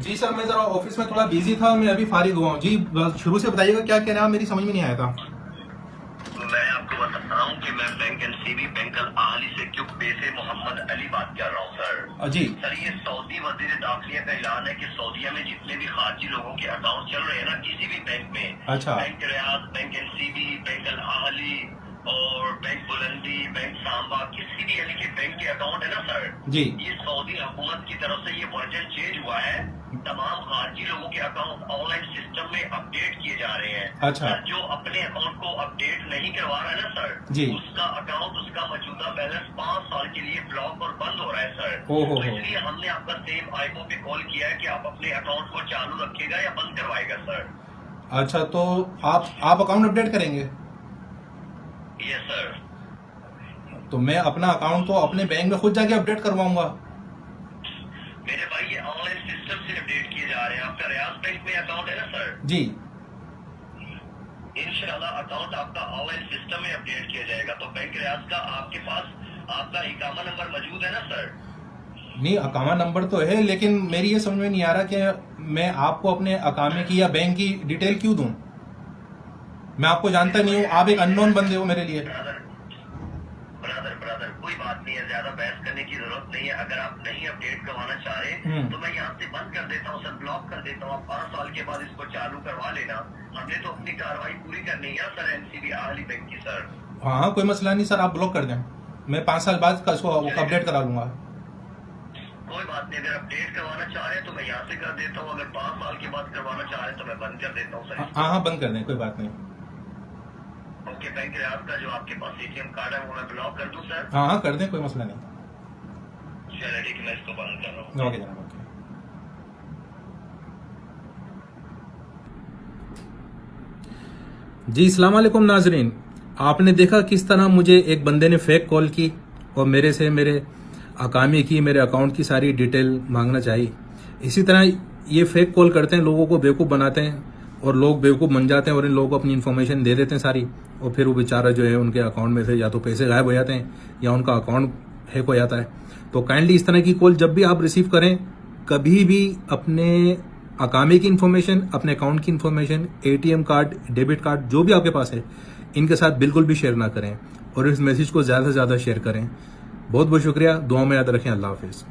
जी sir, मैं जरा office में थोड़ा बिजी था, मैं अभी फारिग हुआ हूँ। जी शुरू से बताइएगा क्या कह रहे हैं आप, मेरी समझ में नहीं आया था। मैं आपको बताता हूँ कि मैं बैंक एनसीबी बैंक अल आहली से क्यूब से मोहम्मद अली बात कर रहा हूँ सर। जी सर, ये सऊदी वजीर दाखिलिया का ऐलान है कि सऊदीया में जितने भी खारजी लोगों के अकाउंट चल रहे हैं ना किसी भी बैंक में, अच्छा। बैंक रियाज, बैंक एनसीबी, बैंक अल आहली और बैंक बुलंदी, बैंक सांबा, किसी भी यानी कि बैंक के अकाउंट है ना सर जी ये सऊदी हुकूमत की तरफ से ये वर्जन चेंज हुआ है। तमाम खारजी लोगों के अकाउंट ऑनलाइन सिस्टम में अपडेट किए जा रहे हैं। अच्छा। सर, जो अपने अकाउंट को अपडेट नहीं करवा रहा है ना सर जी। उसका अकाउंट, उसका मौजूदा बैलेंस 5 साल के लिए ब्लॉक और बंद हो रहा है सर। ओहो। तो इसलिए हमने आपका सेम आईओ पे कॉल किया है कि आप अपने अकाउंट को चालू रखिएगा या बंद करवाएगा सर। अच्छा, तो आप अकाउंट अपडेट करेंगे? Yes sir. तो मैं अपना अकाउंट तो अपने बैंक में खुद जाके अपडेट करवाऊंगा। मेरे भाई ये ऑनलाइन सिस्टम से अपडेट किए जा रहे हैं। आपका रियाज बैंक में अकाउंट है ना सर? जी। इंशाल्लाह अकाउंट आपका ऑनलाइन सिस्टम में अपडेट किया जाएगा। तो बैंक रियाज का आपके पास आपका इकामा नंबर मौजूद है ना सर? नहीं, अकामा नंबर तो है, लेकिन मेरी ये समझ में नहीं आ रहा कि मैं आपको अपने अकामे की या बैंक की डिटेल क्यों दूं। मैं आपको जानता नहीं हूँ, आप एक अननोन बंदे हो मेरे लिए। ब्रदर ब्रदर ब्रदर कोई बात नहीं है, ज्यादा बहस करने की जरूरत नहीं है। अगर आप नहीं अपडेट करवाना चाह रहे तो मैं यहाँ से बंद कर देता हूँ सर, ब्लॉक कर देता हूँ। आप 5 साल के बाद इसको चालू करवा लेना। हमने तो अपनी कार्रवाई पूरी करनी है सर एनसीबी आहली बैंक की सर। हाँ, कोई मसला नहीं सर, आप ब्लॉक कर दें। मैं 5 साल बाद इसको अपडेट करा लूंगा। कोई बात नहीं, अगर अपडेट करवाना चाह रहे हैं तो मैं यहाँ से कर देता हूँ। अगर 5 साल के बाद करवाना चाह रहे हैं तो मैं बंद कर देता हूँ सर। हाँ, बंद कर दें, कोई बात नहीं। ओके, बैंक रियाज का जो आपके पास एटीएम कार्ड है वो मैं ब्लॉक कर दूं सर? हाँ, कर दें, कोई मसला नहीं। चलिए ठीक है, मैं इसको बंद कर रहा हूँ। ओके जनाब, ओके। जी अस्सलाम वालेकुम नाजरीन, आपने देखा किस तरह मुझे एक बंदे ने फेक कॉल की और मेरे से मेरे अकामी की, मेरे अकाउंट की सारी डिटेल मांगना चाहिए। इसी तरह ये फेक कॉल करते हैं, लोगों को बेवकूफ़ बनाते हैं और लोग बेवकूफ़ बन जाते हैं और इन लोगों को अपनी इन्फॉर्मेशन दे देते हैं सारी, और फिर वो बेचारा जो है उनके अकाउंट में से या तो पैसे गायब हो जाते हैं या उनका अकाउंट हैक हो जाता है। तो काइंडली इस तरह की कॉल जब भी आप रिसीव करें, कभी भी अपने अकामे की इन्फॉर्मेशन, अपने अकाउंट की information, ATM card, debit card जो भी आपके पास है, इनके साथ बिल्कुल भी शेयर ना करें और इस मैसेज को ज़्यादा से ज़्यादा शेयर करें। बहुत बहुत शुक्रिया, दुआ में याद रखें। अल्लाह हाफिज़।